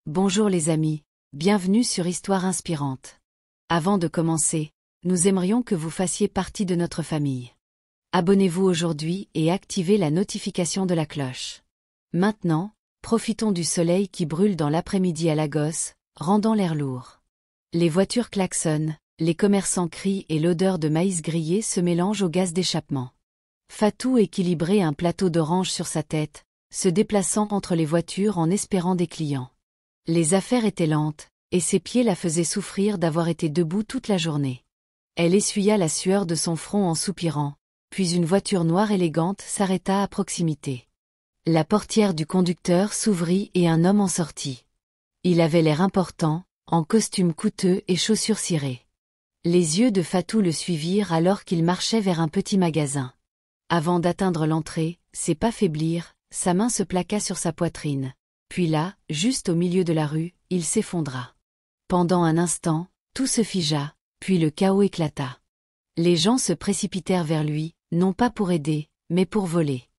Bonjour les amis, bienvenue sur Histoire inspirante. Avant de commencer, nous aimerions que vous fassiez partie de notre famille. Abonnez-vous aujourd'hui et activez la notification de la cloche. Maintenant, profitons du soleil qui brûle dans l'après-midi à Lagos, rendant l'air lourd. Les voitures klaxonnent, les commerçants crient et l'odeur de maïs grillé se mélange au gaz d'échappement. Fatou équilibrait un plateau d'oranges sur sa tête, se déplaçant entre les voitures en espérant des clients. Les affaires étaient lentes, et ses pieds la faisaient souffrir d'avoir été debout toute la journée. Elle essuya la sueur de son front en soupirant, puis une voiture noire élégante s'arrêta à proximité. La portière du conducteur s'ouvrit et un homme en sortit. Il avait l'air important, en costume coûteux et chaussures cirées. Les yeux de Fatou le suivirent alors qu'il marchait vers un petit magasin. Avant d'atteindre l'entrée, ses pas faiblirent, sa main se plaqua sur sa poitrine. Puis là, juste au milieu de la rue, il s'effondra. Pendant un instant, tout se figea, puis le chaos éclata. Les gens se précipitèrent vers lui, non pas pour aider, mais pour voler.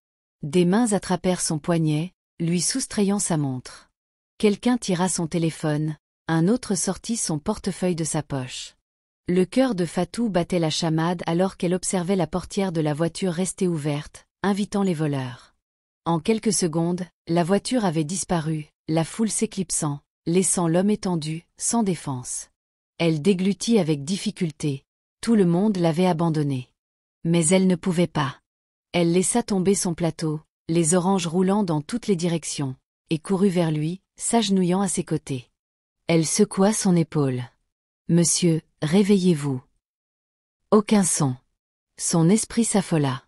Des mains attrapèrent son poignet, lui soustrayant sa montre. Quelqu'un tira son téléphone, un autre sortit son portefeuille de sa poche. Le cœur de Fatou battait la chamade alors qu'elle observait la portière de la voiture rester ouverte, invitant les voleurs. En quelques secondes, la voiture avait disparu, la foule s'éclipsant, laissant l'homme étendu, sans défense. Elle déglutit avec difficulté. Tout le monde l'avait abandonnée. Mais elle ne pouvait pas. Elle laissa tomber son plateau, les oranges roulant dans toutes les directions, et courut vers lui, s'agenouillant à ses côtés. Elle secoua son épaule. « Monsieur, réveillez-vous. » Aucun son. Son esprit s'affola.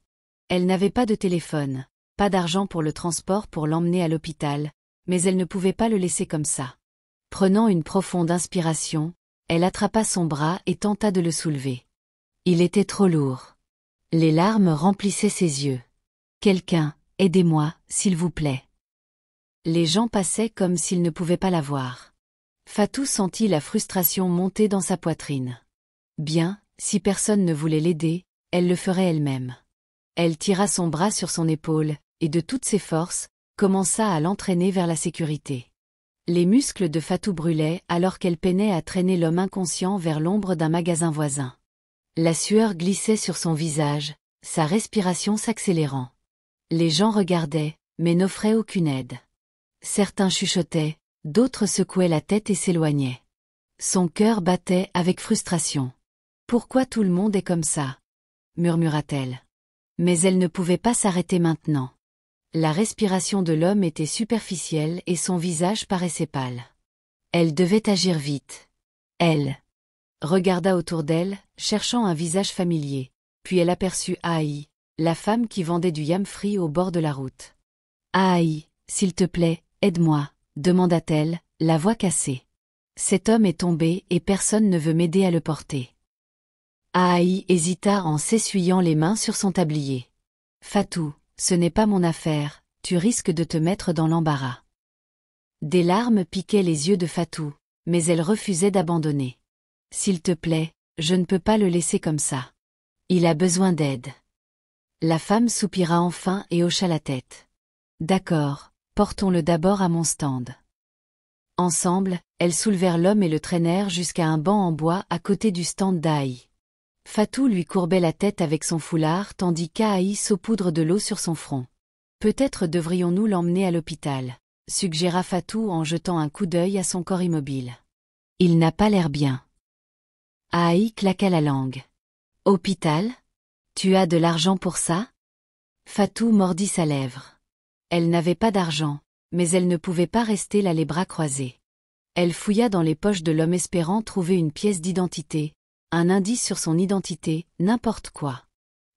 Elle n'avait pas de téléphone. Pas d'argent pour le transport pour l'emmener à l'hôpital, mais elle ne pouvait pas le laisser comme ça. Prenant une profonde inspiration, elle attrapa son bras et tenta de le soulever. Il était trop lourd. Les larmes remplissaient ses yeux. « Quelqu'un, aidez-moi, s'il vous plaît. » Les gens passaient comme s'ils ne pouvaient pas la voir. Fatou sentit la frustration monter dans sa poitrine. Bien, si personne ne voulait l'aider, elle le ferait elle-même. Elle tira son bras sur son épaule, et de toutes ses forces, commença à l'entraîner vers la sécurité. Les muscles de Fatou brûlaient alors qu'elle peinait à traîner l'homme inconscient vers l'ombre d'un magasin voisin. La sueur glissait sur son visage, sa respiration s'accélérant. Les gens regardaient, mais n'offraient aucune aide. Certains chuchotaient, d'autres secouaient la tête et s'éloignaient. Son cœur battait avec frustration. « Pourquoi tout le monde est comme ça ?» murmura-t-elle. Mais elle ne pouvait pas s'arrêter maintenant. La respiration de l'homme était superficielle et son visage paraissait pâle. Elle devait agir vite. Elle regarda autour d'elle, cherchant un visage familier, puis elle aperçut Aïe, la femme qui vendait du yam frit au bord de la route. « Aïe, s'il te plaît, aide-moi » demanda-t-elle, la voix cassée. « Cet homme est tombé et personne ne veut m'aider à le porter. » Aïe hésita en s'essuyant les mains sur son tablier. « Fatou, ce n'est pas mon affaire, tu risques de te mettre dans l'embarras. » Des larmes piquaient les yeux de Fatou, mais elle refusait d'abandonner. « S'il te plaît, je ne peux pas le laisser comme ça. Il a besoin d'aide. » La femme soupira enfin et hocha la tête. « D'accord, portons-le d'abord à mon stand. » Ensemble, elles soulevèrent l'homme et le traînèrent jusqu'à un banc en bois à côté du stand d'Aïe. Fatou lui courbait la tête avec son foulard tandis qu'Aïe saupoudre de l'eau sur son front. « Peut-être devrions-nous l'emmener à l'hôpital » suggéra Fatou en jetant un coup d'œil à son corps immobile. « Il n'a pas l'air bien. » Aïe claqua la langue. « Hôpital ? Tu as de l'argent pour ça ?» Fatou mordit sa lèvre. Elle n'avait pas d'argent, mais elle ne pouvait pas rester là les bras croisés. Elle fouilla dans les poches de l'homme espérant trouver une pièce d'identité, un indice sur son identité, n'importe quoi.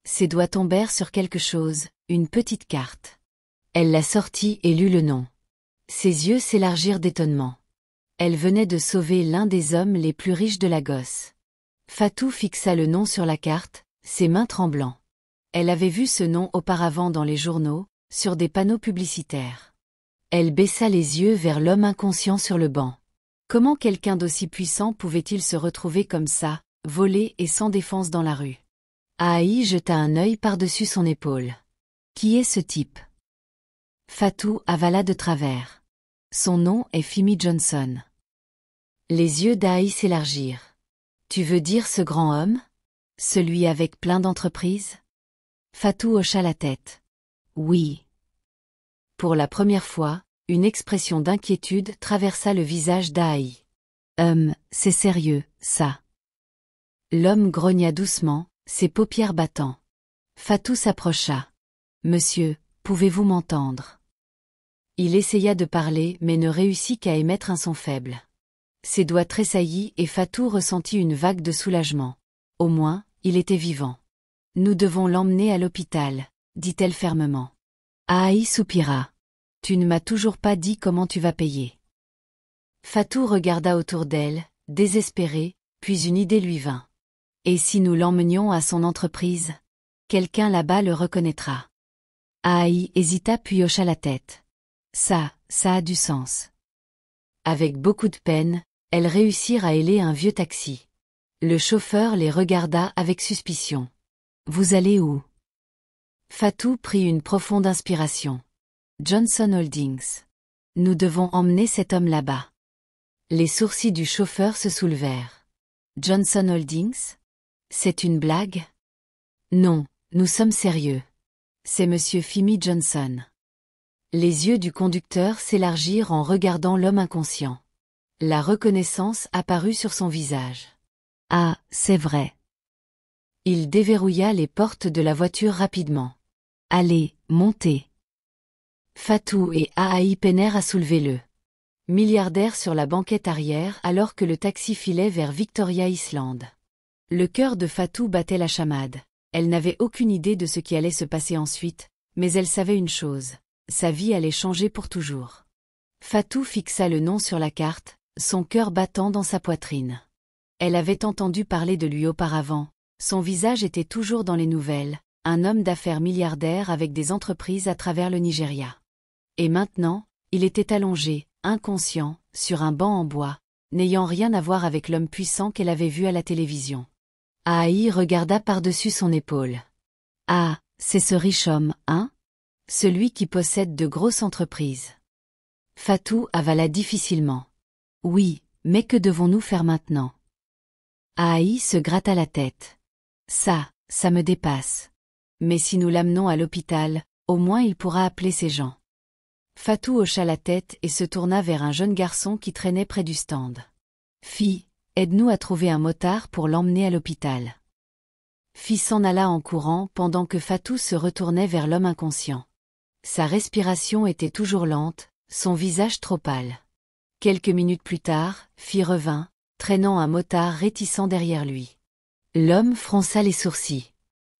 Ses doigts tombèrent sur quelque chose, une petite carte. Elle la sortit et lut le nom. Ses yeux s'élargirent d'étonnement. Elle venait de sauver l'un des hommes les plus riches de Lagos. Fatou fixa le nom sur la carte, ses mains tremblant. Elle avait vu ce nom auparavant dans les journaux, sur des panneaux publicitaires. Elle baissa les yeux vers l'homme inconscient sur le banc. Comment quelqu'un d'aussi puissant pouvait-il se retrouver comme ça, volé et sans défense dans la rue? Aïe jeta un œil par-dessus son épaule. Qui est ce type? Fatou avala de travers. Son nom est Fimi Johnson. Les yeux d'Aïe s'élargirent. Tu veux dire ce grand homme? Celui avec plein d'entreprises? Fatou hocha la tête. Oui. Pour la première fois, une expression d'inquiétude traversa le visage d'Aïe. C'est sérieux, ça. L'homme grogna doucement, ses paupières battant. Fatou s'approcha. Monsieur, pouvez-vous m'entendre? Il essaya de parler mais ne réussit qu'à émettre un son faible. Ses doigts tressaillis et Fatou ressentit une vague de soulagement. Au moins, il était vivant. Nous devons l'emmener à l'hôpital, dit-elle fermement. Aïe soupira. Tu ne m'as toujours pas dit comment tu vas payer. Fatou regarda autour d'elle, désespérée, puis une idée lui vint. Et si nous l'emmenions à son entreprise? Quelqu'un là-bas le reconnaîtra. Aïe hésita puis hocha la tête. Ça a du sens. Avec beaucoup de peine, elles réussirent à héler un vieux taxi. Le chauffeur les regarda avec suspicion. Vous allez où? Fatou prit une profonde inspiration. Johnson Holdings. Nous devons emmener cet homme là-bas. Les sourcils du chauffeur se soulevèrent. Johnson Holdings? C'est une blague? Non, nous sommes sérieux. C'est monsieur Fimi Johnson. Les yeux du conducteur s'élargirent en regardant l'homme inconscient. La reconnaissance apparut sur son visage. Ah, c'est vrai. Il déverrouilla les portes de la voiture rapidement. Allez, montez. Fatou et Aïe peinèrent à soulever le milliardaire sur la banquette arrière alors que le taxi filait vers Victoria Island. Le cœur de Fatou battait la chamade. Elle n'avait aucune idée de ce qui allait se passer ensuite, mais elle savait une chose. Sa vie allait changer pour toujours. Fatou fixa le nom sur la carte, son cœur battant dans sa poitrine. Elle avait entendu parler de lui auparavant, son visage était toujours dans les nouvelles, un homme d'affaires milliardaire avec des entreprises à travers le Nigeria. Et maintenant, il était allongé, inconscient, sur un banc en bois, n'ayant rien à voir avec l'homme puissant qu'elle avait vu à la télévision. Aïe regarda par-dessus son épaule. Ah, c'est ce riche homme, hein? Celui qui possède de grosses entreprises. Fatou avala difficilement. Oui, mais que devons-nous faire maintenant? Aïe se gratta la tête. Ça me dépasse. Mais si nous l'amenons à l'hôpital, au moins il pourra appeler ses gens. Fatou hocha la tête et se tourna vers un jeune garçon qui traînait près du stand. Fille, aide-nous à trouver un motard pour l'emmener à l'hôpital. Fille s'en alla en courant pendant que Fatou se retournait vers l'homme inconscient. Sa respiration était toujours lente, son visage trop pâle. Quelques minutes plus tard, Fille revint, traînant un motard réticent derrière lui. L'homme fronça les sourcils.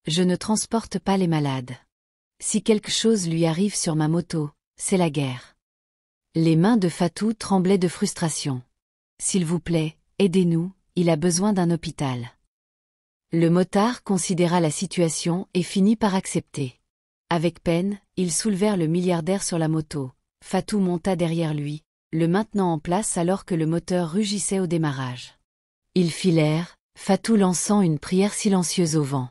Je ne transporte pas les malades. Si quelque chose lui arrive sur ma moto, c'est la guerre. Les mains de Fatou tremblaient de frustration. S'il vous plaît, aidez-nous, il a besoin d'un hôpital. Le motard considéra la situation et finit par accepter. Avec peine, ils soulevèrent le milliardaire sur la moto. Fatou monta derrière lui, le maintenant en place alors que le moteur rugissait au démarrage. Ils filèrent, Fatou lançant une prière silencieuse au vent.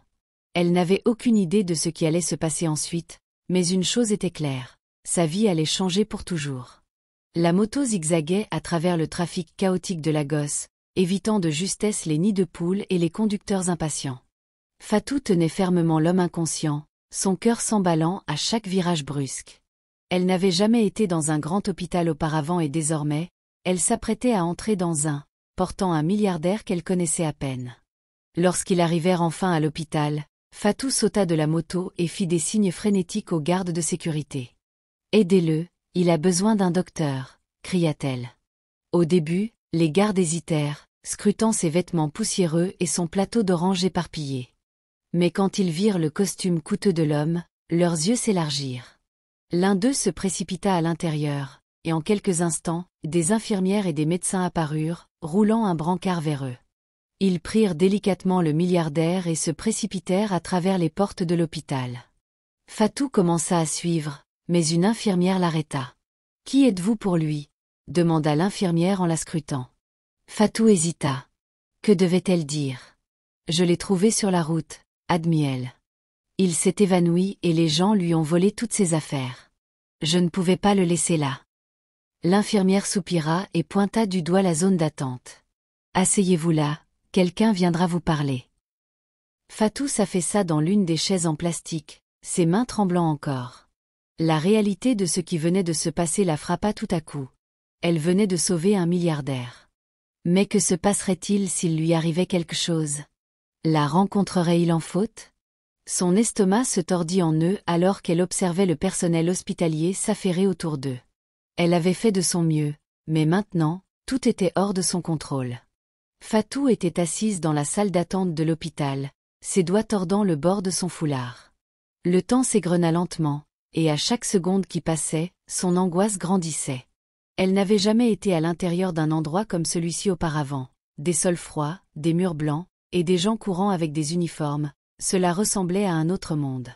Elle n'avait aucune idée de ce qui allait se passer ensuite, mais une chose était claire, sa vie allait changer pour toujours. La moto zigzaguait à travers le trafic chaotique de Lagos, évitant de justesse les nids de poules et les conducteurs impatients. Fatou tenait fermement l'homme inconscient, son cœur s'emballant à chaque virage brusque. Elle n'avait jamais été dans un grand hôpital auparavant et désormais, elle s'apprêtait à entrer dans un, portant un milliardaire qu'elle connaissait à peine. Lorsqu'ils arrivèrent enfin à l'hôpital, Fatou sauta de la moto et fit des signes frénétiques aux gardes de sécurité. « Aidez-le, il a besoin d'un docteur », cria-t-elle. Au début, les gardes hésitèrent, scrutant ses vêtements poussiéreux et son plateau d'orange éparpillé. Mais quand ils virent le costume coûteux de l'homme, leurs yeux s'élargirent. L'un d'eux se précipita à l'intérieur, et en quelques instants, des infirmières et des médecins apparurent, roulant un brancard vers eux. Ils prirent délicatement le milliardaire et se précipitèrent à travers les portes de l'hôpital. Fatou commença à suivre, mais une infirmière l'arrêta. « Qui êtes-vous pour lui » demanda l'infirmière en la scrutant. Fatou hésita. Que devait-elle dire? « Je l'ai trouvé sur la route », admit-elle. Il s'est évanoui et les gens lui ont volé toutes ses affaires. Je ne pouvais pas le laisser là. L'infirmière soupira et pointa du doigt la zone d'attente. Asseyez-vous là, quelqu'un viendra vous parler. Fatou s'affaissa dans l'une des chaises en plastique, ses mains tremblant encore. La réalité de ce qui venait de se passer la frappa tout à coup. Elle venait de sauver un milliardaire. Mais que se passerait-il s'il lui arrivait quelque chose? La rencontrerait-il en faute? Son estomac se tordit en nœuds alors qu'elle observait le personnel hospitalier s'affairer autour d'eux. Elle avait fait de son mieux, mais maintenant, tout était hors de son contrôle. Fatou était assise dans la salle d'attente de l'hôpital, ses doigts tordant le bord de son foulard. Le temps s'égrena lentement, et à chaque seconde qui passait, son angoisse grandissait. Elle n'avait jamais été à l'intérieur d'un endroit comme celui-ci auparavant. Des sols froids, des murs blancs, et des gens courant avec des uniformes, cela ressemblait à un autre monde.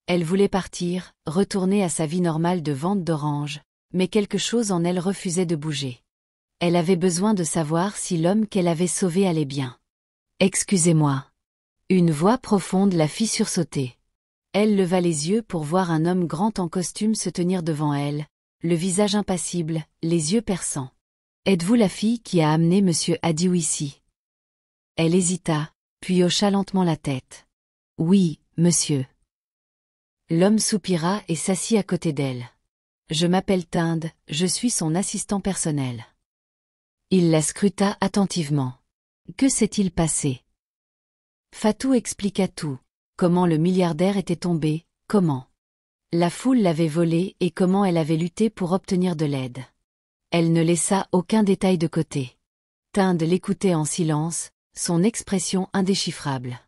Elle voulait partir, retourner à sa vie normale de vente d'oranges, mais quelque chose en elle refusait de bouger. Elle avait besoin de savoir si l'homme qu'elle avait sauvé allait bien. « Excusez-moi. » Une voix profonde la fit sursauter. Elle leva les yeux pour voir un homme grand en costume se tenir devant elle, le visage impassible, les yeux perçants. « Êtes-vous la fille qui a amené monsieur Adiou ici ?» Elle hésita, puis hocha lentement la tête. « Oui, monsieur. » L'homme soupira et s'assit à côté d'elle. « Je m'appelle Tinde, je suis son assistant personnel. » Il la scruta attentivement. Que s'est-il passé? Fatou expliqua tout. Comment le milliardaire était tombé, comment la foule l'avait volé et comment elle avait lutté pour obtenir de l'aide. Elle ne laissa aucun détail de côté. Tinde l'écoutait en silence, son expression indéchiffrable.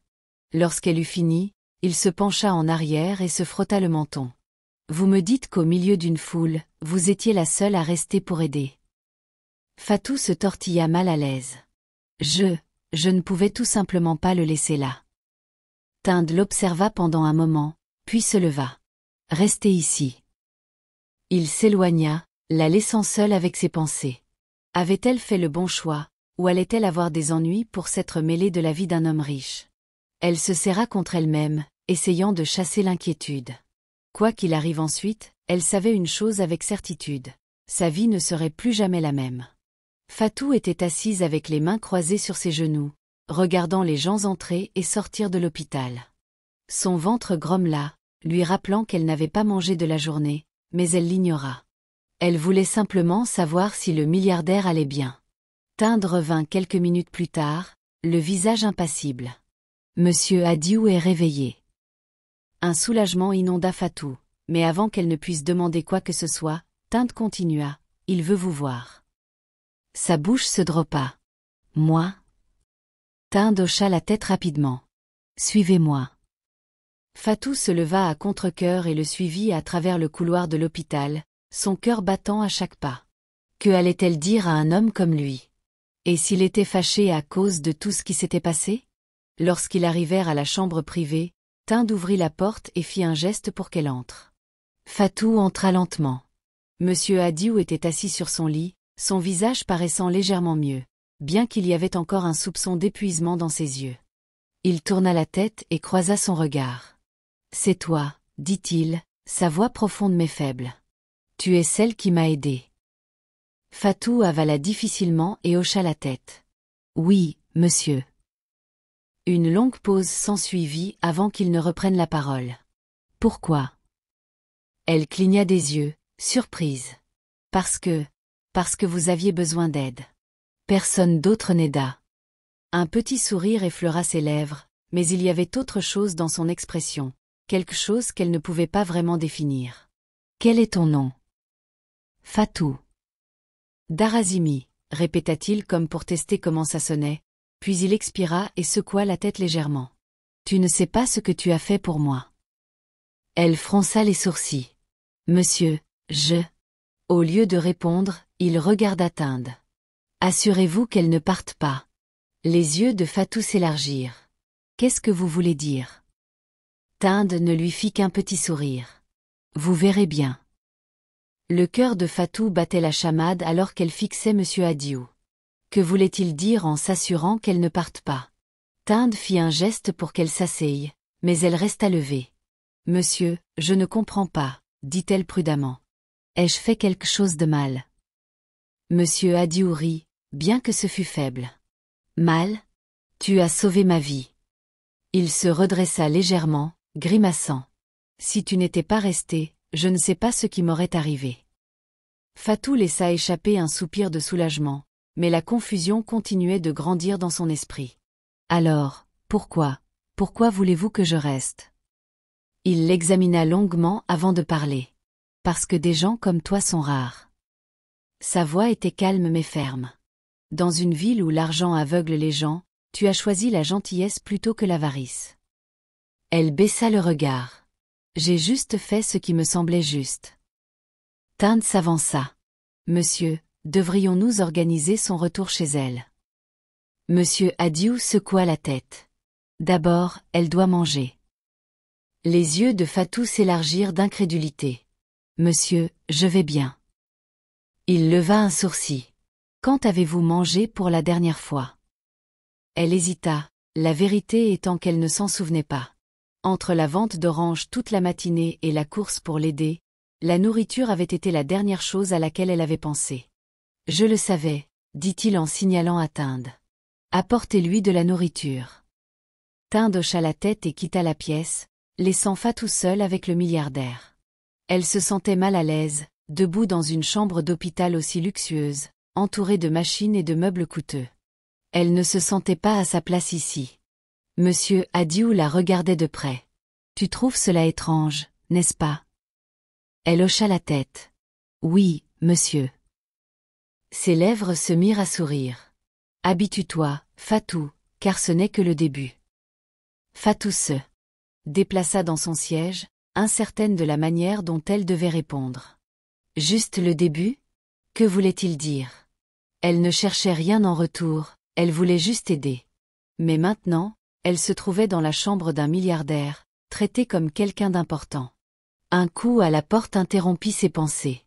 Lorsqu'elle eut fini, il se pencha en arrière et se frotta le menton. « Vous me dites qu'au milieu d'une foule, vous étiez la seule à rester pour aider. » Fatou se tortilla mal à l'aise. « Je ne pouvais tout simplement pas le laisser là. » Tinde l'observa pendant un moment, puis se leva. « Restez ici. » Il s'éloigna, la laissant seule avec ses pensées. Avait-elle fait le bon choix, ou allait-elle avoir des ennuis pour s'être mêlée de la vie d'un homme riche? Elle se serra contre elle-même, essayant de chasser l'inquiétude. Quoi qu'il arrive ensuite, elle savait une chose avec certitude. Sa vie ne serait plus jamais la même. Fatou était assise avec les mains croisées sur ses genoux, regardant les gens entrer et sortir de l'hôpital. Son ventre grommela, lui rappelant qu'elle n'avait pas mangé de la journée, mais elle l'ignora. Elle voulait simplement savoir si le milliardaire allait bien. Tinde revint quelques minutes plus tard, le visage impassible. « Monsieur Adiou est réveillé. » Un soulagement inonda Fatou, mais avant qu'elle ne puisse demander quoi que ce soit, Tinde continua. « Il veut vous voir. » Sa bouche se droppa. « Moi ?» Tinde hocha la tête rapidement. « Suivez-moi. » Fatou se leva à contre-cœur et le suivit à travers le couloir de l'hôpital, son cœur battant à chaque pas. Que allait-elle dire à un homme comme lui? Et s'il était fâché à cause de tout ce qui s'était passé? Lorsqu'ils arrivèrent à la chambre privée, Tinde ouvrit la porte et fit un geste pour qu'elle entre. Fatou entra lentement. Monsieur Adiou était assis sur son lit, son visage paraissant légèrement mieux, bien qu'il y avait encore un soupçon d'épuisement dans ses yeux. Il tourna la tête et croisa son regard. « C'est toi, dit-il, sa voix profonde mais faible. Tu es celle qui m'a aidé. » Fatou avala difficilement et hocha la tête. « Oui, monsieur. » Une longue pause s'ensuivit avant qu'il ne reprenne la parole. « Pourquoi ?» Elle cligna des yeux, surprise. « Parce que vous aviez besoin d'aide. » Personne d'autre n'aida. Un petit sourire effleura ses lèvres, mais il y avait autre chose dans son expression, quelque chose qu'elle ne pouvait pas vraiment définir. « Quel est ton nom ?»« Fatou. »« Darazimi, » répéta-t-il comme pour tester comment ça sonnait, puis il expira et secoua la tête légèrement. « Tu ne sais pas ce que tu as fait pour moi. » Elle fronça les sourcils. « Monsieur, je... » Au lieu de répondre, il regarda Tinde. « Assurez-vous qu'elle ne parte pas. » Les yeux de Fatou s'élargirent. « Qu'est-ce que vous voulez dire ?» Tinde ne lui fit qu'un petit sourire. « Vous verrez bien. » Le cœur de Fatou battait la chamade alors qu'elle fixait monsieur Adiou. Que voulait-il dire en s'assurant qu'elle ne parte pas? Tinde fit un geste pour qu'elle s'asseye, mais elle resta levée. « Monsieur, je ne comprends pas, dit-elle prudemment. Ai-je fait quelque chose de mal? Monsieur Adiou rit, bien que ce fût faible. Mal? Tu as sauvé ma vie. Il se redressa légèrement, grimaçant. Si tu n'étais pas resté, je ne sais pas ce qui m'aurait arrivé. Fatou laissa échapper un soupir de soulagement, mais la confusion continuait de grandir dans son esprit. Alors, pourquoi voulez-vous que je reste? Il l'examina longuement avant de parler. Parce que des gens comme toi sont rares. Sa voix était calme mais ferme. Dans une ville où l'argent aveugle les gens, tu as choisi la gentillesse plutôt que l'avarice. Elle baissa le regard. J'ai juste fait ce qui me semblait juste. Tinde s'avança. Monsieur, devrions-nous organiser son retour chez elle? Monsieur Adiou secoua la tête. D'abord, elle doit manger. Les yeux de Fatou s'élargirent d'incrédulité. Monsieur, je vais bien. Il leva un sourcil. Quand avez-vous mangé pour la dernière fois? Elle hésita, la vérité étant qu'elle ne s'en souvenait pas. Entre la vente d'oranges toute la matinée et la course pour l'aider, la nourriture avait été la dernière chose à laquelle elle avait pensé. Je le savais, dit-il en signalant à Tinde. Apportez-lui de la nourriture. Tinde hocha la tête et quitta la pièce, laissant Fatou seule avec le milliardaire. Elle se sentait mal à l'aise, debout dans une chambre d'hôpital aussi luxueuse, entourée de machines et de meubles coûteux. Elle ne se sentait pas à sa place ici. Monsieur Adiou la regardait de près. Tu trouves cela étrange, n'est-ce pas? Elle hocha la tête. Oui, monsieur. Ses lèvres se mirent à sourire. Habitue-toi, Fatou, car ce n'est que le début. Fatou se déplaça dans son siège, incertaine de la manière dont elle devait répondre. Juste le début? Que voulait-il dire? Elle ne cherchait rien en retour, elle voulait juste aider. Mais maintenant, elle se trouvait dans la chambre d'un milliardaire, traité comme quelqu'un d'important. Un coup à la porte interrompit ses pensées.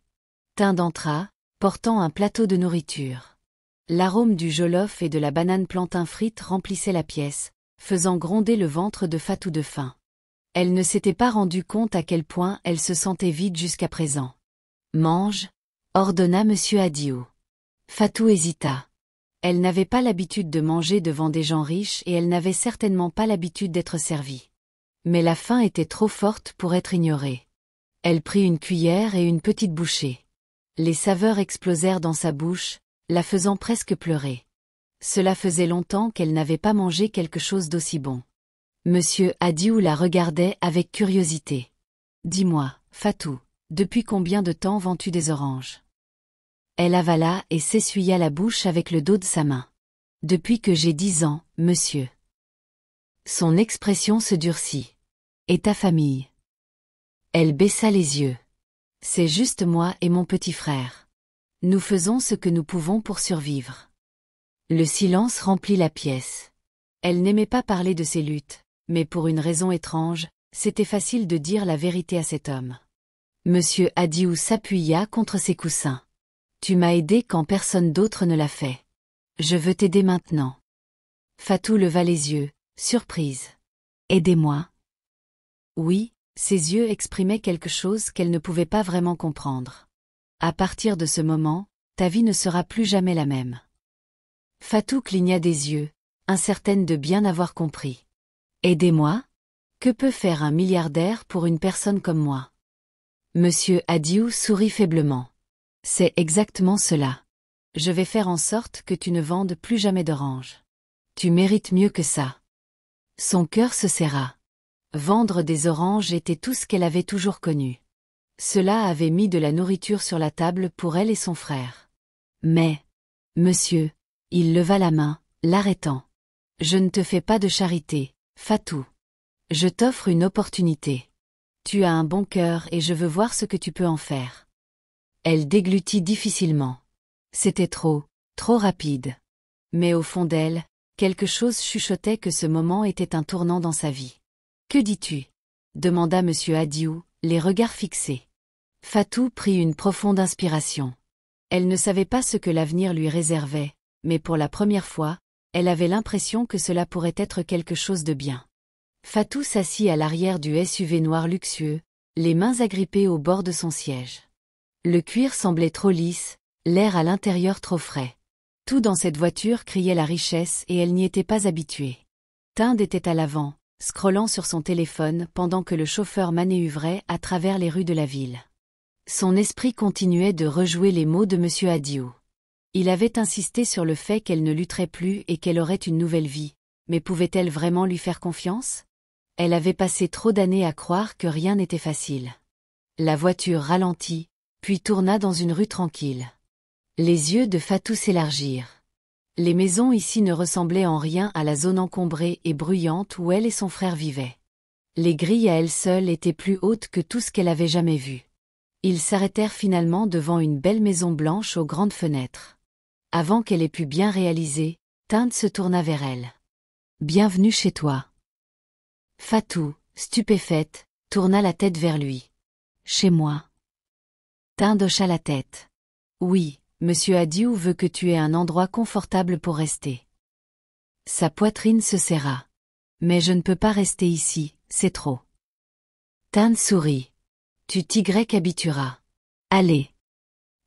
Tinde entra, portant un plateau de nourriture. L'arôme du jollof et de la banane plantain frite remplissait la pièce, faisant gronder le ventre de Fatou de faim. Elle ne s'était pas rendue compte à quel point elle se sentait vide jusqu'à présent. Mange, ordonna monsieur Adiou. Fatou hésita. Elle n'avait pas l'habitude de manger devant des gens riches et elle n'avait certainement pas l'habitude d'être servie. Mais la faim était trop forte pour être ignorée. Elle prit une cuillère et une petite bouchée. Les saveurs explosèrent dans sa bouche, la faisant presque pleurer. Cela faisait longtemps qu'elle n'avait pas mangé quelque chose d'aussi bon. Monsieur Adiou la regardait avec curiosité. Dis-moi, Fatou, depuis combien de temps vends-tu des oranges? Elle avala et s'essuya la bouche avec le dos de sa main. Depuis que j'ai 10 ans, monsieur. Son expression se durcit. Et ta famille? Elle baissa les yeux. C'est juste moi et mon petit frère. Nous faisons ce que nous pouvons pour survivre. Le silence remplit la pièce. Elle n'aimait pas parler de ses luttes, mais pour une raison étrange, c'était facile de dire la vérité à cet homme. Monsieur Adiou s'appuya contre ses coussins. Tu m'as aidé quand personne d'autre ne l'a fait. Je veux t'aider maintenant. Fatou leva les yeux, surprise. Aidez-moi. Oui, ses yeux exprimaient quelque chose qu'elle ne pouvait pas vraiment comprendre. À partir de ce moment, ta vie ne sera plus jamais la même. Fatou cligna des yeux, incertaine de bien avoir compris. Aidez-moi? Que peut faire un milliardaire pour une personne comme moi? Monsieur Adiou sourit faiblement. C'est exactement cela. Je vais faire en sorte que tu ne vendes plus jamais d'oranges. Tu mérites mieux que ça. Son cœur se serra. Vendre des oranges était tout ce qu'elle avait toujours connu. Cela avait mis de la nourriture sur la table pour elle et son frère. Mais, monsieur, il leva la main, l'arrêtant. Je ne te fais pas de charité, Fatou. Je t'offre une opportunité. Tu as un bon cœur et je veux voir ce que tu peux en faire. Elle déglutit difficilement. C'était trop rapide. Mais au fond d'elle, quelque chose chuchotait que ce moment était un tournant dans sa vie. Que dis-tu? Demanda monsieur Adiou, les regards fixés. Fatou prit une profonde inspiration. Elle ne savait pas ce que l'avenir lui réservait, mais pour la première fois, elle avait l'impression que cela pourrait être quelque chose de bien. Fatou s'assit à l'arrière du SUV noir luxueux, les mains agrippées au bord de son siège. Le cuir semblait trop lisse, L'air à l'intérieur trop frais. Tout dans cette voiture criait la richesse et elle n'y était pas habituée. Tinde était à l'avant, scrollant sur son téléphone pendant que le chauffeur manœuvrait à travers les rues de la ville. Son esprit continuait de rejouer les mots de M. Adiou. Il avait insisté sur le fait qu'elle ne lutterait plus et qu'elle aurait une nouvelle vie, mais pouvait-elle vraiment lui faire confiance? Elle avait passé trop d'années à croire que rien n'était facile. La voiture ralentit, puis tourna dans une rue tranquille. Les yeux de Fatou s'élargirent. Les maisons ici ne ressemblaient en rien à la zone encombrée et bruyante où elle et son frère vivaient. Les grilles à elles seules étaient plus hautes que tout ce qu'elle avait jamais vu. Ils s'arrêtèrent finalement devant une belle maison blanche aux grandes fenêtres. Avant qu'elle ait pu bien réaliser, Tinde se tourna vers elle. « Bienvenue chez toi. » Fatou, stupéfaite, tourna la tête vers lui. « Chez moi. » Tinde hocha la tête. « Oui, Monsieur Adiou veut que tu aies un endroit confortable pour rester. » Sa poitrine se serra. « Mais je ne peux pas rester ici, c'est trop. » Tinde sourit. « Tu t'y habitueras. Allez. »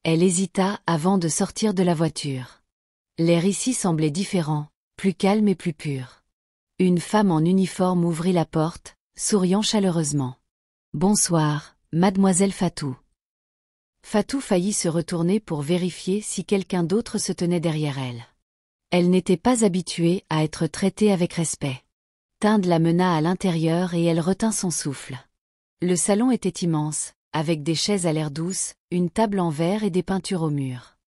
Elle hésita avant de sortir de la voiture. L'air ici semblait différent, plus calme et plus pur. Une femme en uniforme ouvrit la porte, souriant chaleureusement. « Bonsoir, mademoiselle Fatou. » Fatou faillit se retourner pour vérifier si quelqu'un d'autre se tenait derrière elle. Elle n'était pas habituée à être traitée avec respect. Tinde la mena à l'intérieur et elle retint son souffle. Le salon était immense, avec des chaises à l'air douce, une table en verre et des peintures au mur.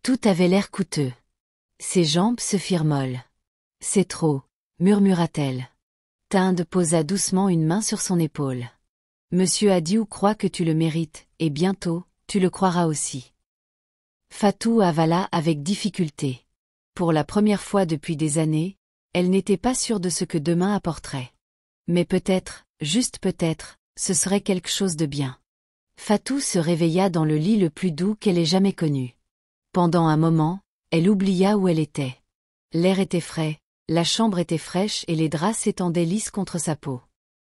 Tout avait l'air coûteux. Ses jambes se firent molles. « C'est trop, » murmura-t-elle. Tinde posa doucement une main sur son épaule. « Monsieur Adiou croit que tu le mérites, et bientôt, tu le croiras aussi. » Fatou avala avec difficulté. Pour la première fois depuis des années, elle n'était pas sûre de ce que demain apporterait. Mais peut-être, juste peut-être, ce serait quelque chose de bien. Fatou se réveilla dans le lit le plus doux qu'elle ait jamais connu. Pendant un moment, elle oublia où elle était. L'air était frais, la chambre était fraîche et les draps s'étendaient lisses contre sa peau.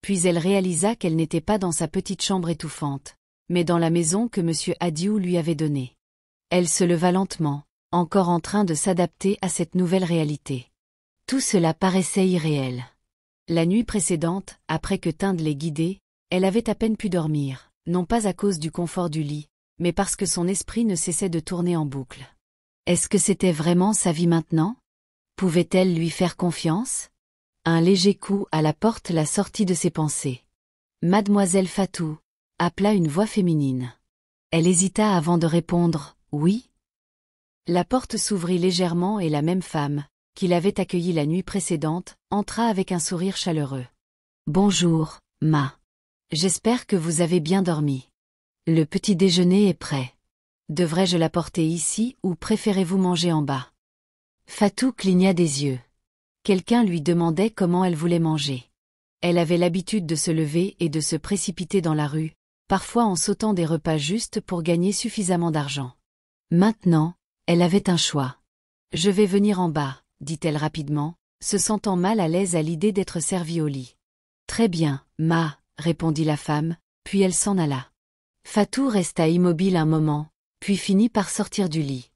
Puis elle réalisa qu'elle n'était pas dans sa petite chambre étouffante, mais dans la maison que M. Adiou lui avait donnée. Elle se leva lentement, encore en train de s'adapter à cette nouvelle réalité. Tout cela paraissait irréel. La nuit précédente, après que Tinde l'ait guidée, elle avait à peine pu dormir, non pas à cause du confort du lit, mais parce que son esprit ne cessait de tourner en boucle. Est-ce que c'était vraiment sa vie maintenant? Pouvait-elle lui faire confiance? Un léger coup à la porte la sortit de ses pensées. « Mademoiselle Fatou » appela une voix féminine. Elle hésita avant de répondre « oui ». La porte s'ouvrit légèrement et la même femme, qui l'avait accueillie la nuit précédente, entra avec un sourire chaleureux. « Bonjour, ma. J'espère que vous avez bien dormi. Le petit déjeuner est prêt. Devrais-je l'apporter ici ou préférez-vous manger en bas ?» Fatou cligna des yeux. Quelqu'un lui demandait comment elle voulait manger. Elle avait l'habitude de se lever et de se précipiter dans la rue, parfois en sautant des repas justes pour gagner suffisamment d'argent. Maintenant, elle avait un choix. « Je vais venir en bas », dit-elle rapidement, se sentant mal à l'aise à l'idée d'être servie au lit. « Très bien, ma », répondit la femme, puis elle s'en alla. Fatou resta immobile un moment, puis finit par sortir du lit.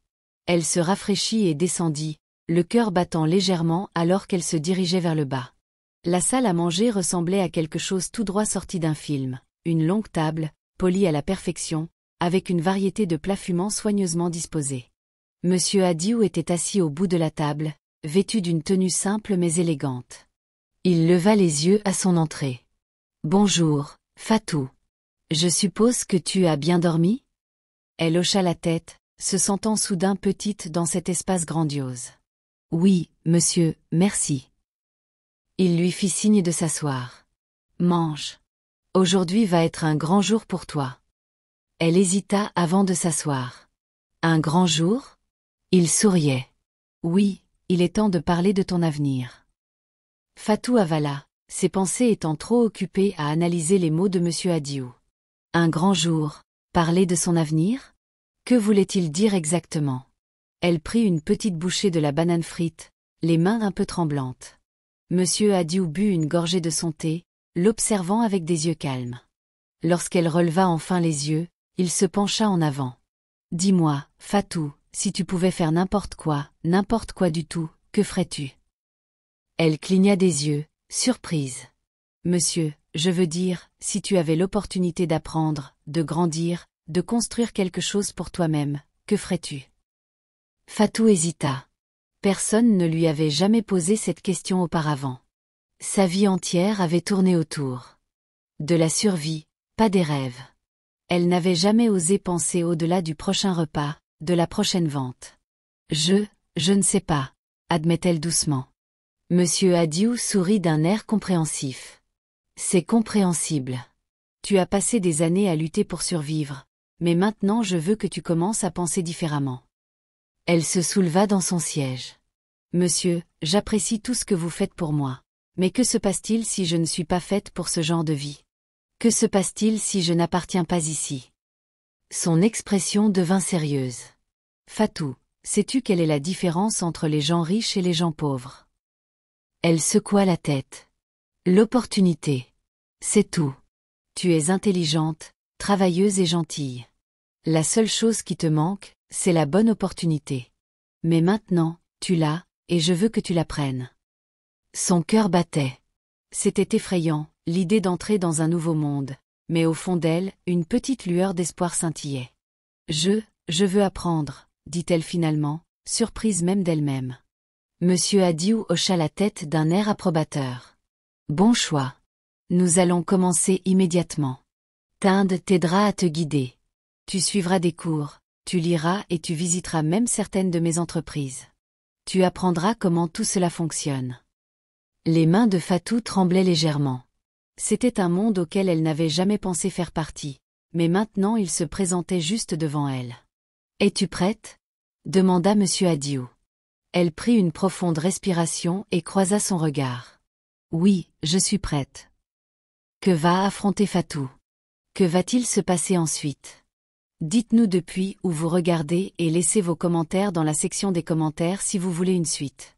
Elle se rafraîchit et descendit, le cœur battant légèrement alors qu'elle se dirigeait vers le bas. La salle à manger ressemblait à quelque chose tout droit sorti d'un film, une longue table, polie à la perfection, avec une variété de plats fumants soigneusement disposés. Monsieur Adiou était assis au bout de la table, vêtu d'une tenue simple mais élégante. Il leva les yeux à son entrée. « Bonjour, Fatou. Je suppose que tu as bien dormi ?» Elle hocha la tête, se sentant soudain petite dans cet espace grandiose. « Oui, monsieur, merci. » Il lui fit signe de s'asseoir. « Mange. Aujourd'hui va être un grand jour pour toi. » Elle hésita avant de s'asseoir. « Un grand jour ?» Il souriait. « Oui, il est temps de parler de ton avenir. » Fatou avala, ses pensées étant trop occupées à analyser les mots de M. Adiou. Un grand jour, parler de son avenir? Que voulait-il dire exactement? Elle prit une petite bouchée de la banane frite, les mains un peu tremblantes. M. Adiou but une gorgée de son thé, l'observant avec des yeux calmes. Lorsqu'elle releva enfin les yeux, il se pencha en avant. Dis-moi, Fatou, si tu pouvais faire n'importe quoi du tout, que ferais-tu? Elle cligna des yeux, surprise. Monsieur, je veux dire, si tu avais l'opportunité d'apprendre, de grandir, de construire quelque chose pour toi-même, que ferais-tu? Fatou hésita. Personne ne lui avait jamais posé cette question auparavant. Sa vie entière avait tourné autour de la survie, pas des rêves. Elle n'avait jamais osé penser au-delà du prochain repas, de la prochaine vente. Je ne sais pas, admet-elle doucement. Monsieur Adiou sourit d'un air compréhensif. C'est compréhensible. Tu as passé des années à lutter pour survivre, mais maintenant je veux que tu commences à penser différemment. Elle se souleva dans son siège. Monsieur, j'apprécie tout ce que vous faites pour moi. Mais que se passe-t-il si je ne suis pas faite pour ce genre de vie? Que se passe-t-il si je n'appartiens pas ici? Son expression devint sérieuse. Fatou, sais-tu quelle est la différence entre les gens riches et les gens pauvres? Elle secoua la tête. L'opportunité. C'est tout. Tu es intelligente, travailleuse et gentille. La seule chose qui te manque, c'est la bonne opportunité. Mais maintenant, tu l'as, et je veux que tu la prennes. Son cœur battait. C'était effrayant, l'idée d'entrer dans un nouveau monde, mais au fond d'elle, une petite lueur d'espoir scintillait. Je veux apprendre, dit-elle finalement, surprise même d'elle-même. Monsieur Adiou hocha la tête d'un air approbateur. Bon choix. Nous allons commencer immédiatement. Tinde t'aidera à te guider. Tu suivras des cours, tu liras et tu visiteras même certaines de mes entreprises. Tu apprendras comment tout cela fonctionne. Les mains de Fatou tremblaient légèrement. C'était un monde auquel elle n'avait jamais pensé faire partie, mais maintenant il se présentait juste devant elle. « Es-tu prête ?» demanda monsieur Adiou. Elle prit une profonde respiration et croisa son regard. « Oui, je suis prête. » Que va affronter Fatou? Que va-t-il se passer ensuite? Dites-nous depuis où vous regardez et laissez vos commentaires dans la section des commentaires si vous voulez une suite.